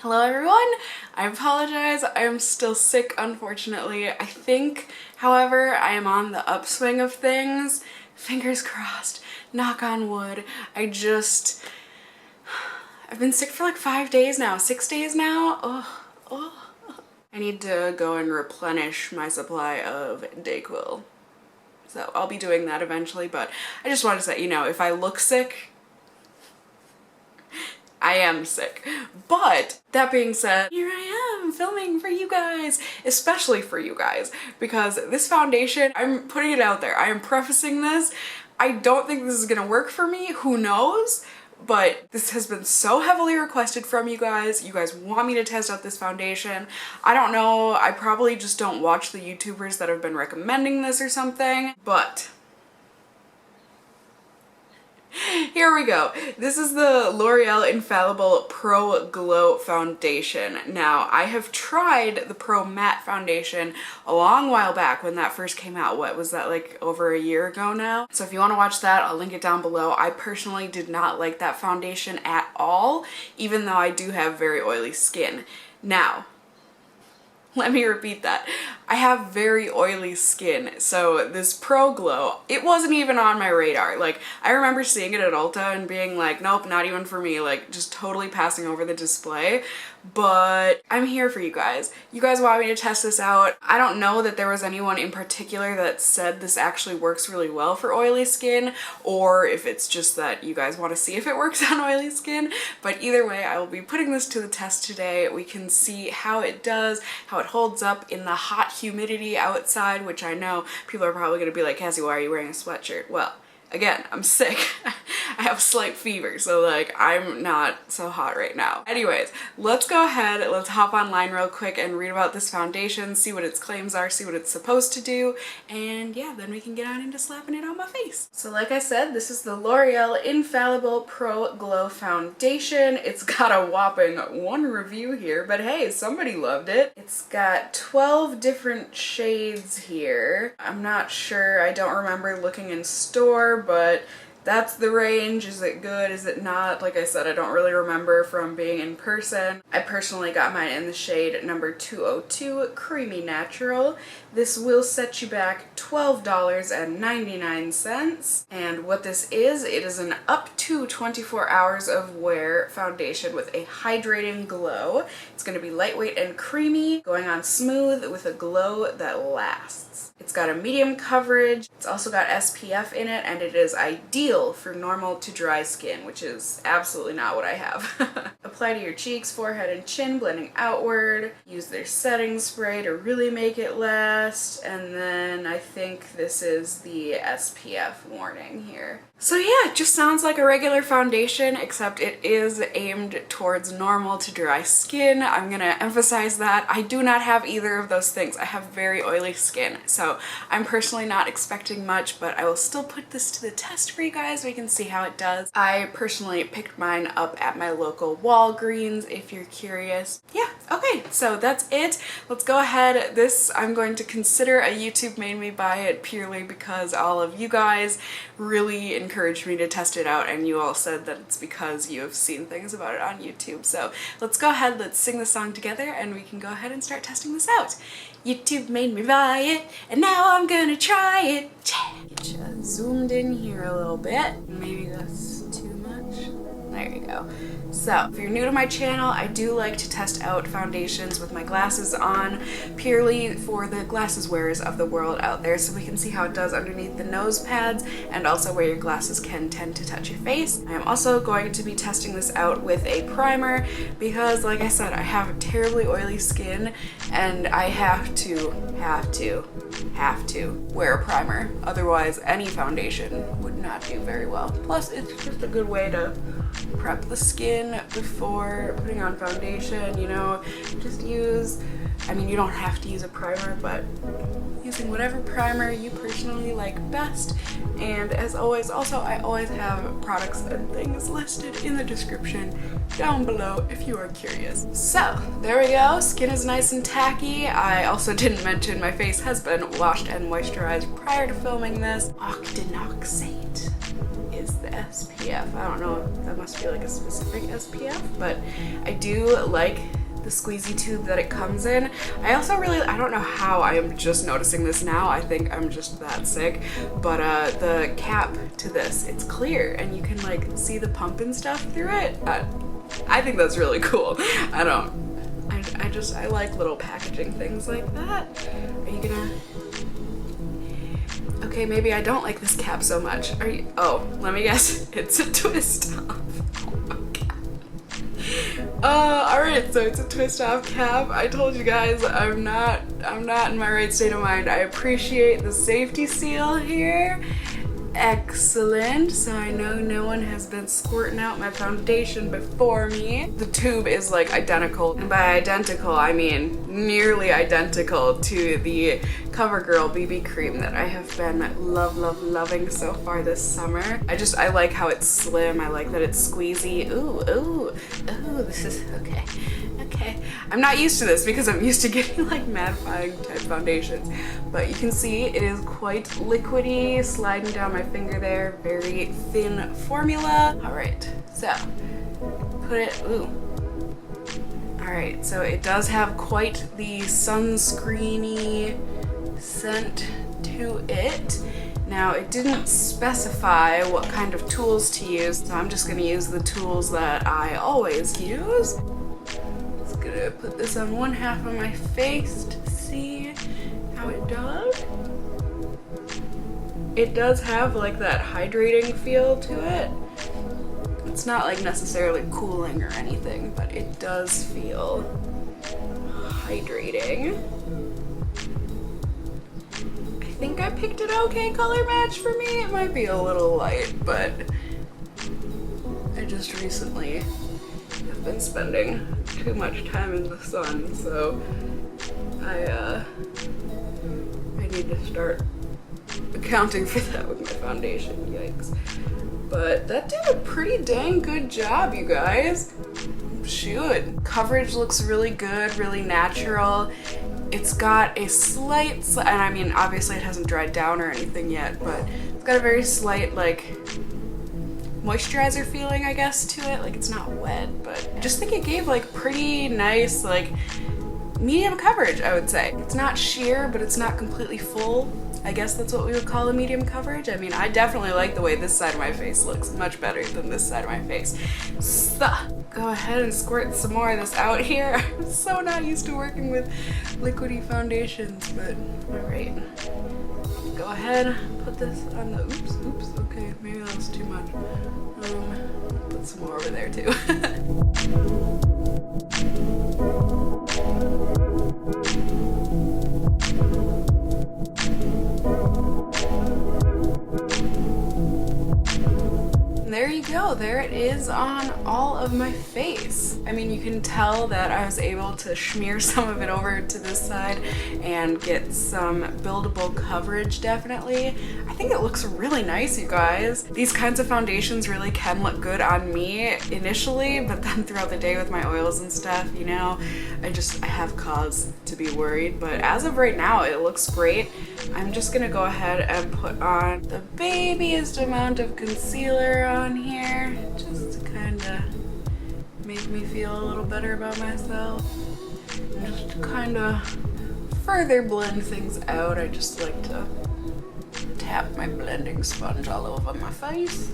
Hello everyone! I apologize, I am still sick unfortunately. I think, however, I am on the upswing of things. Fingers crossed, knock on wood. I've been sick for like 5 days now, 6 days now. I need to go and replenish my supply of Dayquil. So I'll be doing that eventually, but I just wanted to say, you know, if I look sick, I am sick. But that being said, here I am filming for you guys, especially for you guys, because this foundation, I'm putting it out there. I am prefacing this. I don't think this is gonna work for me, who knows? But this has been so heavily requested from you guys. You guys want me to test out this foundation. I don't know, I probably just don't watch the YouTubers that have been recommending this or something, but here we go. This is the L'Oreal Infallible Pro Glow Foundation. Now, I have tried the Pro Matte Foundation a long while back when that first came out. What was that, like over a year ago now? So if you want to watch that, I'll link it down below. I personally did not like that foundation at all, even though I do have very oily skin. Now, let me repeat that. I have very oily skin, so this Pro Glow, it wasn't even on my radar. Like, I remember seeing it at Ulta and being like, nope, not even for me, like just totally passing over the display. But I'm here for you guys. You guys want me to test this out. I don't know that there was anyone in particular that said this actually works really well for oily skin, or if it's just that you guys want to see if it works on oily skin. But either way, I will be putting this to the test today. We can see how it does, how it holds up in the hot humidity outside, which I know people are probably going to be like, Cassie, why are you wearing a sweatshirt? Well, again, I'm sick. I have a slight fever, so like I'm not so hot right now. Anyways, let's go ahead, let's hop online real quick and read about this foundation, see what its claims are, see what it's supposed to do, and yeah, then we can get on into slapping it on my face. So like I said, this is the L'Oreal Infallible Pro Glow Foundation. It's got a whopping 1 review here, but hey, somebody loved it. It's got 12 different shades here. I'm not sure, I don't remember looking in store, but that's the range. Is it good? Is it not? Like I said, I don't really remember from being in person. I personally got mine in the shade number 202, Creamy Natural. This will set you back $12.99. And what this is, it is an up to 24 hours of wear foundation with a hydrating glow. It's going to be lightweight and creamy, going on smooth with a glow that lasts. It's got a medium coverage. It's also got SPF in it, and it is ideal for normal to dry skin, which is absolutely not what I have. Apply to your cheeks, forehead, and chin, blending outward. Use their setting spray to really make it last. And then I think this is the SPF warning here. So yeah, it just sounds like a regular foundation, except it is aimed towards normal to dry skin. I'm gonna emphasize that. I do not have either of those things. I have very oily skin, so I'm personally not expecting much, but I will still put this to the test for you guys. We can see how it does. I personally picked mine up at my local Walgreens, if you're curious. Yeah, okay, so that's it. Let's go ahead. This, I'm going to consider a YouTube made me buy it purely because all of you guys really encouraged me to test it out, and you all said that it's because you have seen things about it on YouTube. So let's go ahead, let's sing the song together, and we can go ahead and start testing this out. YouTube made me buy it, and now I'm gonna try it. Get you zoomed in here a little bit. Maybe that's too much. There you go. So, if you're new to my channel, I do like to test out foundations with my glasses on, purely for the glasses wearers of the world out there, so we can see how it does underneath the nose pads and also where your glasses can tend to touch your face. I am also going to be testing this out with a primer because, like I said, I have terribly oily skin and I have to wear a primer. Otherwise, any foundation would not do very well. Plus, it's just a good way to prep the skin before putting on foundation, you know, just use, I mean, you don't have to use a primer, but using whatever primer you personally like best. And as always, also, I always have products and things listed in the description down below if you are curious. So, there we go. Skin is nice and tacky. I also didn't mention my face has been washed and moisturized prior to filming this. Octinoxate is the SPF. I don't know if that must be like a specific SPF, but I do like the squeezy tube that it comes in. I also I don't know how I am just noticing this now. I think I'm just that sick, but the cap to this, it's clear and you can like see the pump and stuff through it. I think that's really cool. I like little packaging things like that. Are you gonna... Okay, maybe I don't like this cap so much. Are you... Oh, let me guess. It's a twist off. Alright, so it's a twist off cap. I told you guys I'm not in my right state of mind. I appreciate the safety seal here. Excellent. So I know no one has been squirting out my foundation before me. The tube is like identical, and by identical I mean nearly identical to the CoverGirl BB cream that I have been loving so far this summer. I like how it's slim. I like that it's squeezy. Ooh, this is okay. Okay, I'm not used to this because I'm used to getting like mattifying type foundations, but you can see it is quite liquidy, sliding down my finger there. Very thin formula. All right, so put it, ooh. All right, so it does have quite the sunscreeny scent to it. Now, it didn't specify what kind of tools to use, so I'm just gonna use the tools that I always use. Gonna put this on one half of my face to see how it does. It does have like that hydrating feel to it. It's not like necessarily cooling or anything, but it does feel hydrating. I think I picked an okay color match for me. It might be a little light, but I just recently have been spending too much time in the sun, so I need to start accounting for that with my foundation. Yikes. But that did a pretty dang good job, you guys. Shoot. Coverage looks really good, really natural. It's got a slight, and I mean, obviously it hasn't dried down or anything yet, but it's got a very slight, like, moisturizer feeling, I guess, to it. Like, it's not wet, but I just think it gave like pretty nice, like, medium coverage, I would say. It's not sheer, but it's not completely full. I guess that's what we would call a medium coverage. I mean, I definitely like the way this side of my face looks much better than this side of my face. So, go ahead and squirt some more of this out here. I'm so not used to working with liquidy foundations, but all right. Go ahead, put this on the, oops, okay, maybe that was too much. Put some more over there too. There you go, there it is on all of my face. I mean, you can tell that I was able to smear some of it over to this side and get some buildable coverage, definitely. I think it looks really nice, you guys. These kinds of foundations really can look good on me initially, but then throughout the day with my oils and stuff, you know, I have cause to be worried. But as of right now, it looks great. I'm just gonna go ahead and put on the babyest amount of concealer on here, just to kind of make me feel a little better about myself. And just to kind of further blend things out, I just like to tap my blending sponge all over my face.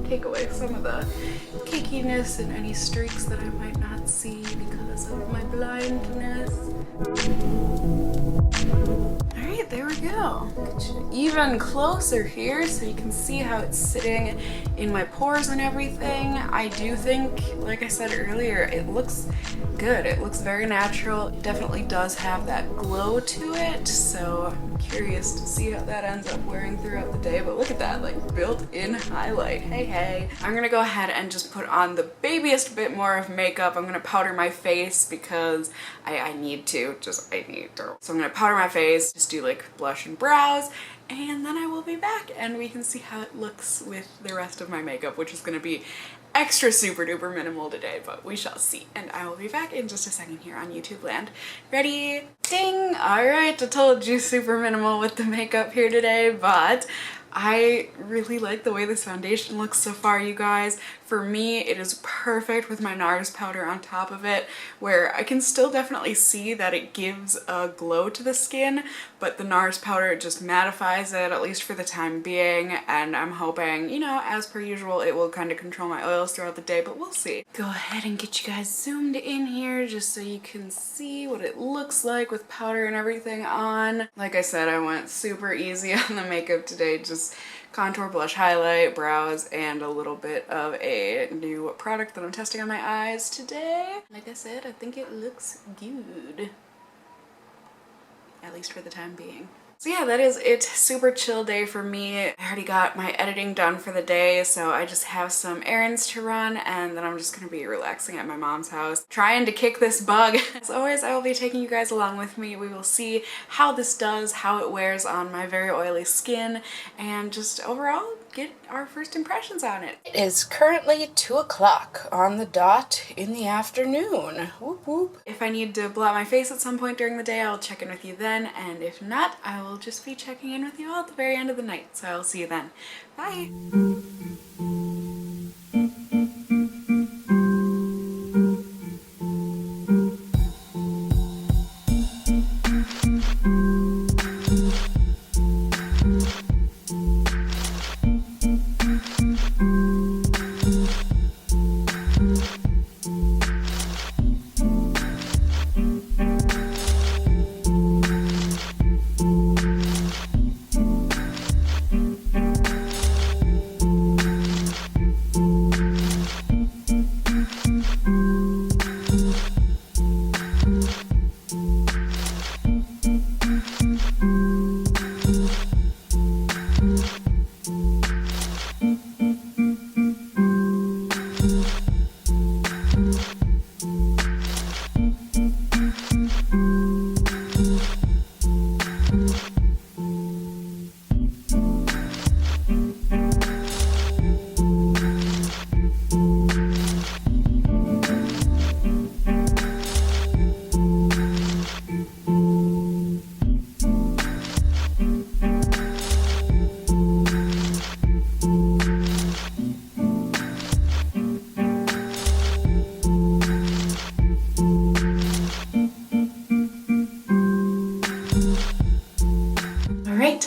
Take away some of the cakiness and any streaks that I might not see because of my blindness. Alright, there we go. Get you even closer here so you can see how it's sitting in my pores and everything. I do think, like I said earlier, it looks good. It looks very natural. It definitely does have that glow to it, so I'm curious to see how that ends up wearing throughout the day. But look at that, like, built-in highlight. Hey. I'm gonna go ahead and just put on the babyest bit more of makeup. I'm gonna powder my face because I need to. So I'm gonna powder my face, just do like blush and brows, and then I will be back and we can see how it looks with the rest of my makeup, which is gonna be extra super duper minimal today, but we shall see. And I will be back in just a second here on YouTube land. Ready? Ding! Alright, I told you super minimal with the makeup here today, but I really like the way this foundation looks so far, you guys. For me, it is perfect with my NARS powder on top of it, where I can still definitely see that it gives a glow to the skin, but the NARS powder just mattifies it, at least for the time being, and I'm hoping, you know, as per usual, it will kind of control my oils throughout the day, but we'll see. Go ahead and get you guys zoomed in here just so you can see what it looks like with powder and everything on. Like I said, I went super easy on the makeup today, just contour, blush, highlight, brows, and a little bit of a new product that I'm testing on my eyes today. Like I said, I think it looks good, at least for the time being. So yeah, that is it. Super chill day for me. I already got my editing done for the day, so I just have some errands to run, and then I'm just gonna be relaxing at my mom's house, trying to kick this bug. As always, I will be taking you guys along with me. We will see how this does, how it wears on my very oily skin, and just overall get our first impressions on it. It is currently 2 o'clock on the dot in the afternoon. Whoop whoop. If I need to blow out my face at some point during the day, I'll check in with you then, and if not, I will just be checking in with you all at the very end of the night. So I'll see you then. Bye!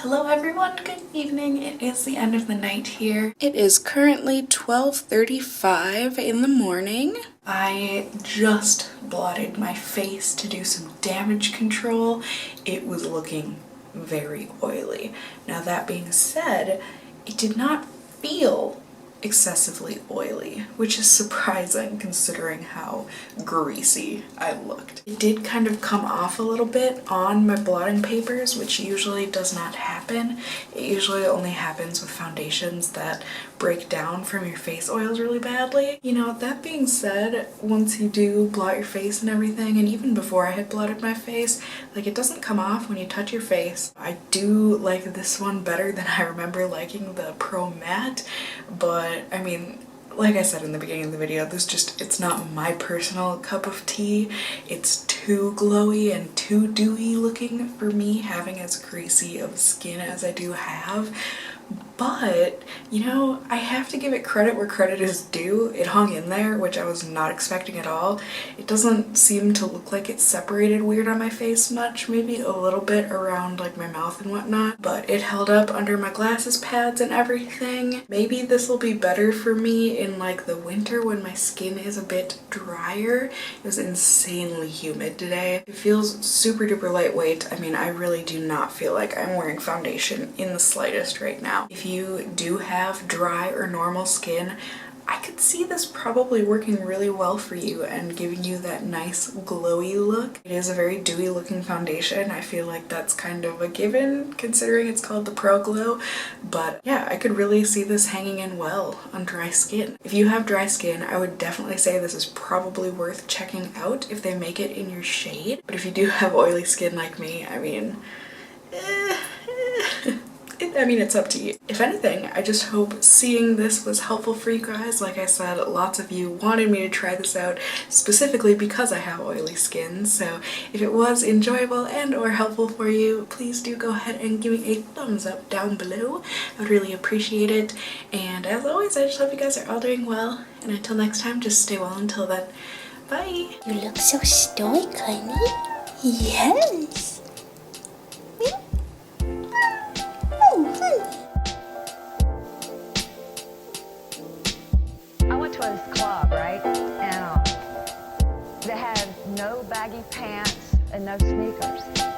Hello everyone, good evening. It is the end of the night here. It is currently 12:35 in the morning. I just blotted my face to do some damage control. It was looking very oily. Now that being said, it did not feel excessively oily, which is surprising considering how greasy I looked. It did kind of come off a little bit on my blotting papers, which usually does not happen. It usually only happens with foundations that break down from your face oils really badly. You know, that being said, once you do blot your face and everything, and even before I had blotted my face, like, it doesn't come off when you touch your face. I do like this one better than I remember liking the Pro Matte, but I mean, like I said in the beginning of the video, it's not my personal cup of tea. It's too glowy and too dewy looking for me, having as greasy of skin as I do have. But, you know, I have to give it credit where credit is due. It hung in there, which I was not expecting at all. It doesn't seem to look like it's separated weird on my face much, maybe a little bit around like my mouth and whatnot, but it held up under my glasses pads and everything. Maybe this will be better for me in like the winter when my skin is a bit drier. It was insanely humid today. It feels super duper lightweight. I mean, I really do not feel like I'm wearing foundation in the slightest right now. If you do have dry or normal skin, I could see this probably working really well for you and giving you that nice glowy look. It is a very dewy looking foundation. I feel like that's kind of a given considering it's called the Pro Glow, but yeah, I could really see this hanging in well on dry skin. If you have dry skin, I would definitely say this is probably worth checking out if they make it in your shade. But if you do have oily skin like me, I mean, I mean, it's up to you. If anything, I just hope seeing this was helpful for you guys. Like I said, lots of you wanted me to try this out specifically because I have oily skin. So if it was enjoyable and or helpful for you, please do go ahead and give me a thumbs up down below. I would really appreciate it. And as always, I just hope you guys are all doing well. And until next time, just stay well until then. Bye! You look so stoic, honey. Yes. Oh, honey. I went to a club, right? And they had no baggy pants and no sneakers.